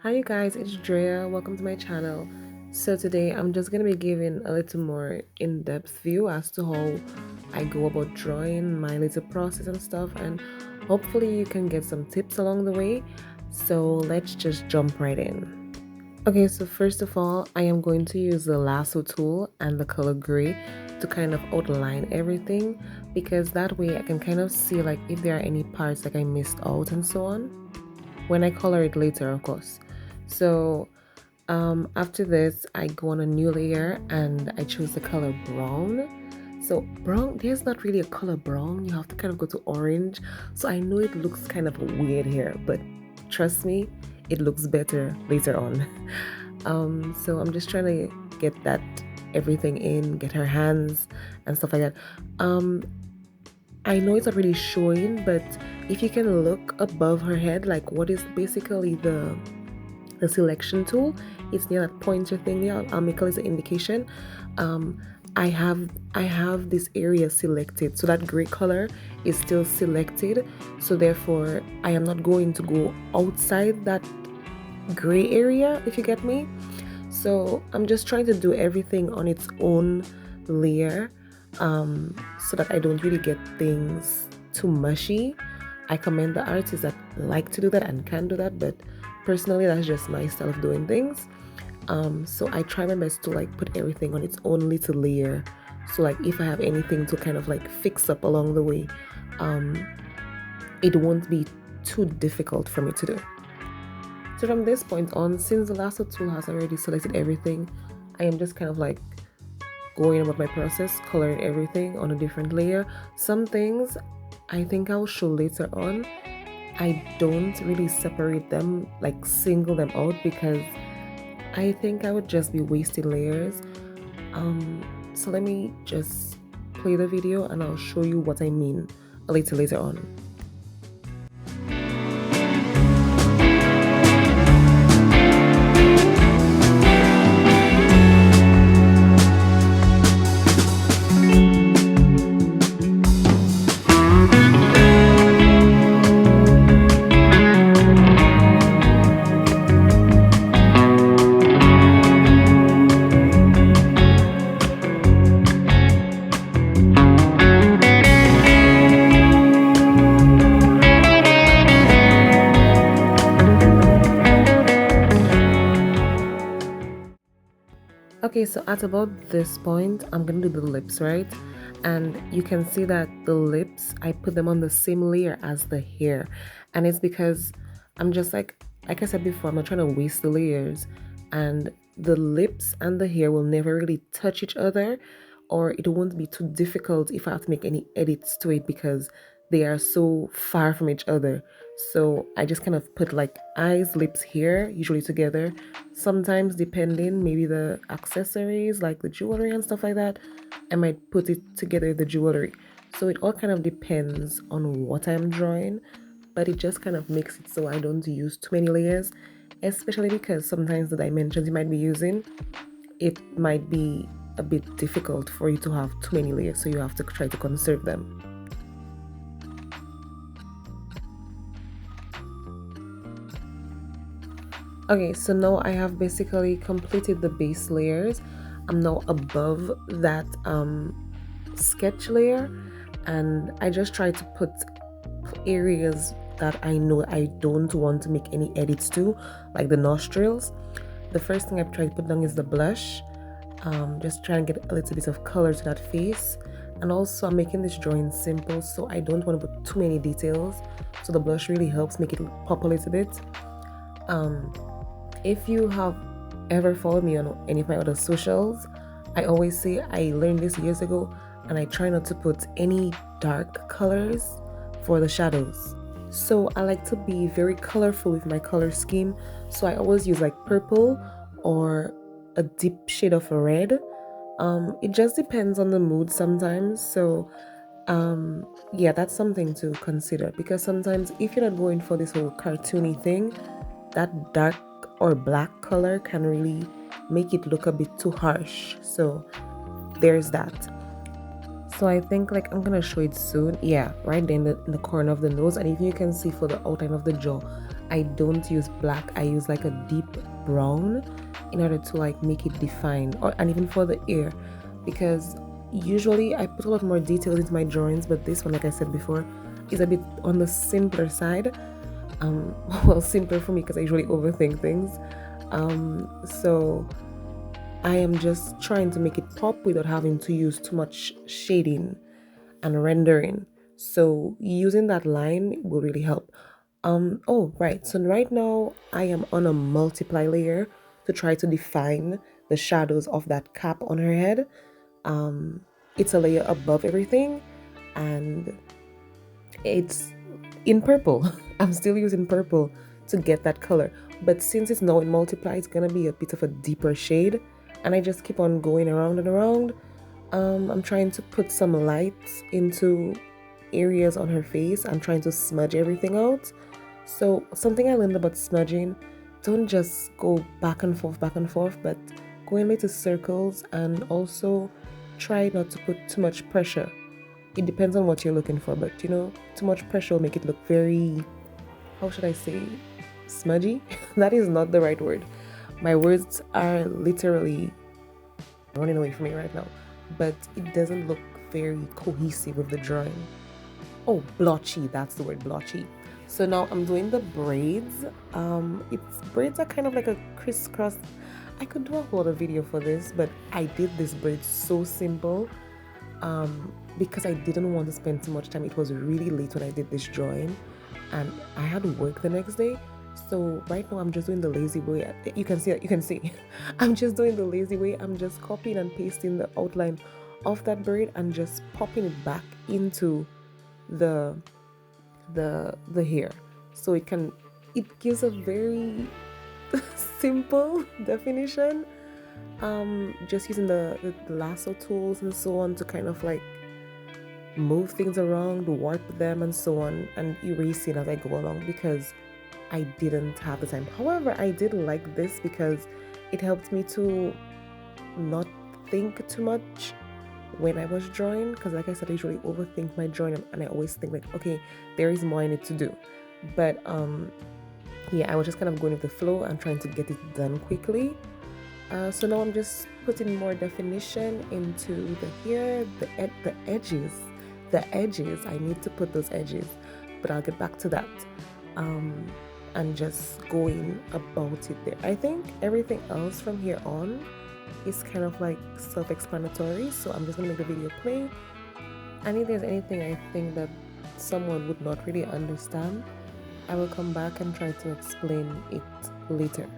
Hi you guys, it's Drea. Welcome to my channel. So today I'm just going to be giving a little more in-depth view as to how I go about drawing, my little process and stuff, and hopefully you can get some tips along the way. So let's just jump right in. Okay, so first of all, I am going to use the lasso tool and the color gray to kind of outline everything, because that way I can kind of see like if there are any parts like I missed out and so on when I color it later, of course. So after this, I go on a new layer and I choose the color brown. So brown, there's not really a color brown. You have to kind of go to orange. So I know it looks kind of weird here, but trust me, it looks better later on. So I'm just trying to get that everything in, get her hands and stuff like that. I know it's not really showing, but if you can look above her head, like what is basically the selection tool, it's near that pointer thing there. I'll make a little indication. um I have this area selected, so that gray color is still selected, so therefore I am not going to go outside that gray area, if you get me. So I'm just trying to do everything on its own layer, so that I don't really get things too mushy. I commend the artists that like to do that and can do that, but personally that's just my style of doing things. So I try my best to like put everything on its own little layer, so like if I have anything to kind of like fix up along the way, it won't be too difficult for me to do. So from this point on, since the lasso tool has already selected everything, I am just kind of like going about my process, coloring everything on a different layer. Some things I think I'll show later on. I don't really separate them, like single them out, because I think I would just be wasting layers. So let me just play the video and I'll show you what I mean a little later on. Okay, so at about this point, I'm gonna do the lips, right? And you can see that the lips, I put them on the same layer as the hair. And it's because I'm just like I said before, I'm not trying to waste the layers. And the lips and the hair will never really touch each other, or it won't be too difficult if I have to make any edits to it, because they are so far from each other. So I just kind of put like eyes, lips, hair usually together. Sometimes, depending, maybe the accessories like the jewelry and stuff like that, I might put it together with the jewelry. So it all kind of depends on what I'm drawing, but it just kind of makes it so I don't use too many layers, especially because sometimes the dimensions you might be using, it might be a bit difficult for you to have too many layers, so you have to try to conserve them. Okay, so now I have basically completed the base layers. I'm now above that sketch layer, and I just try to put areas that I know I don't want to make any edits to, like the nostrils. The first thing I've tried to put down is the blush. Just try and get a little bit of color to that face. And also I'm making this drawing simple, so I don't want to put too many details, so the blush really helps make it pop a little bit. If you have ever followed me on any of my other socials, I always say I learned this years ago, and I try not to put any dark colors for the shadows. So I like to be very colorful with my color scheme, so I always use like purple or a deep shade of red. It just depends on the mood sometimes. So yeah, that's something to consider, because sometimes if you're not going for this whole cartoony thing, that dark or black color can really make it look a bit too harsh. So there's that. So I think like I'm gonna show it soon. Yeah, right there in the corner of the nose, and if you can see for the outline of the jaw, I don't use black. I use like a deep brown in order to like make it defined, or and even for the ear, because usually I put a lot more details into my drawings, but this one, like I said before, is a bit on the simpler side. Well, simpler for me because I usually overthink things. So I am just trying to make it pop without having to use too much shading and rendering. So using that line will really help. Oh, right. So right now I am on a multiply layer to try to define the shadows of that cap on her head. Um, it's a layer above everything, and it's in purple. I'm still using purple to get that color. But since it's now in multiply, it's gonna be a bit of a deeper shade. And I just keep on going around and around. I'm trying to put some lights into areas on her face. I'm trying to smudge everything out. So something I learned about smudging, don't just go back and forth, but go in little circles, and also try not to put too much pressure. It depends on what you're looking for, but too much pressure will make it look very, how should I say, smudgy? That is not the right word. My words are literally running away from me right now, but it doesn't look very cohesive with the drawing. Oh, blotchy, that's the word, blotchy. So now I'm doing the braids. It's braids are kind of like a crisscross. I could do a whole other video for this, but I did this braid so simple because I didn't want to spend too much time. It was really late when I did this drawing, and I had work the next day. So right now I'm just doing the lazy way. You can see, I'm just doing the lazy way. I'm just copying and pasting the outline of that braid and just popping it back into the the hair, so it gives a very simple definition. Just using the lasso tools and so on to kind of like move things around, warp them and so on, and erase it as I go along because I didn't have the time. However, I did like this because it helped me to not think too much when I was drawing, because like I said, I usually overthink my drawing, and I always think like, okay, there is more I need to do. But yeah, I was just kind of going with the flow and trying to get it done quickly. So now I'm just putting more definition into the hair, the edges. The edges, I need to put those edges, but I'll get back to that. And just going about it there. I think everything else from here on is kind of like self-explanatory, so I'm just gonna make the video play, and if there's anything I think that someone would not really understand, I will come back and try to explain it later.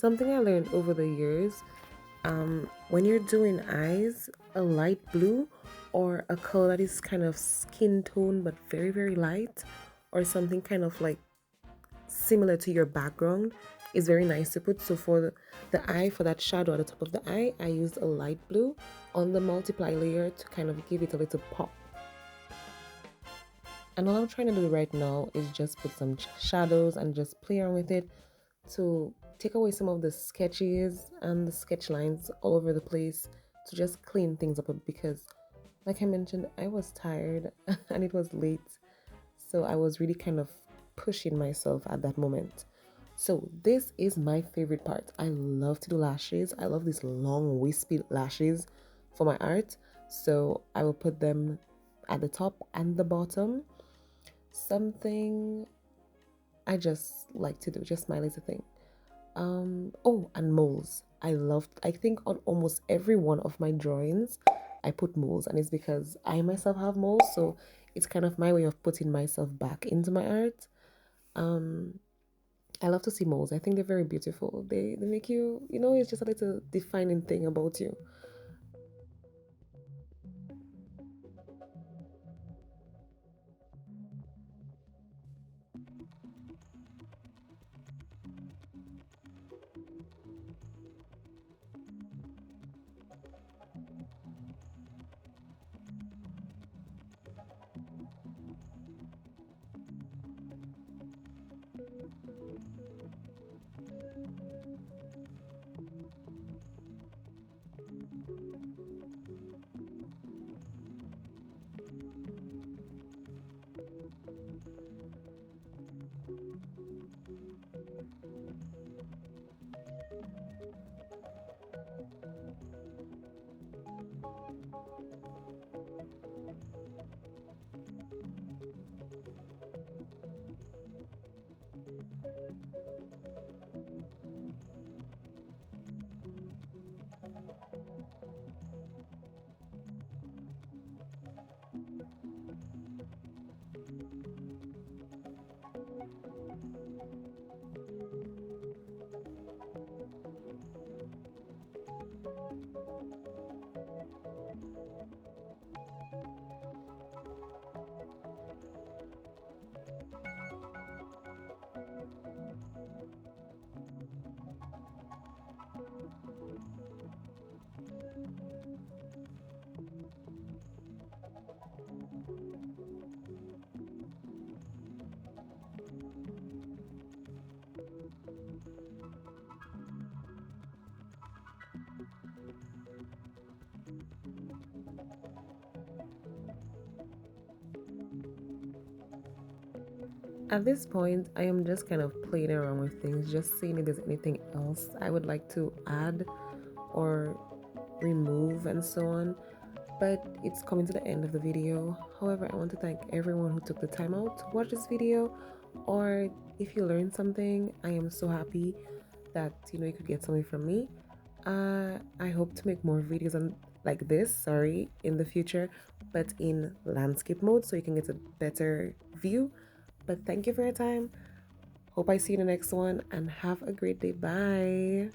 Something I learned over the years, when you're doing eyes, a light blue or a color that is kind of skin tone but very, very light, or something kind of like similar to your background is very nice to put. So for the eye, for that shadow at the top of the eye, I used a light blue on the multiply layer to kind of give it a little pop. And all I'm trying to do right now is just put some shadows and just play around with it to take away some of the sketches and the sketch lines all over the place, to just clean things up a bit, because like I mentioned, I was tired and it was late. So I was really kind of pushing myself at that moment. So this is my favorite part. I love to do lashes. I love these long wispy lashes for my art. So I will put them at the top and the bottom. Something I just like to do, just my little thing. Oh, and moles. I think on almost every one of my drawings, I put moles, and it's because I myself have moles, so it's kind of my way of putting myself back into my art. Um, I love to see moles. I think they're very beautiful. They make you, it's just a little defining thing about you. At this point, I am just kind of playing around with things, just seeing if there's anything else I would like to add or remove and so on. But it's coming to the end of the video. However, I want to thank everyone who took the time out to watch this video, or if you learned something, I am so happy that you could get something from me. I hope to make more videos on like this, sorry, in the future, but in landscape mode so you can get a better view. But thank you for your time. Hope I see you in the next one, and have a great day. Bye.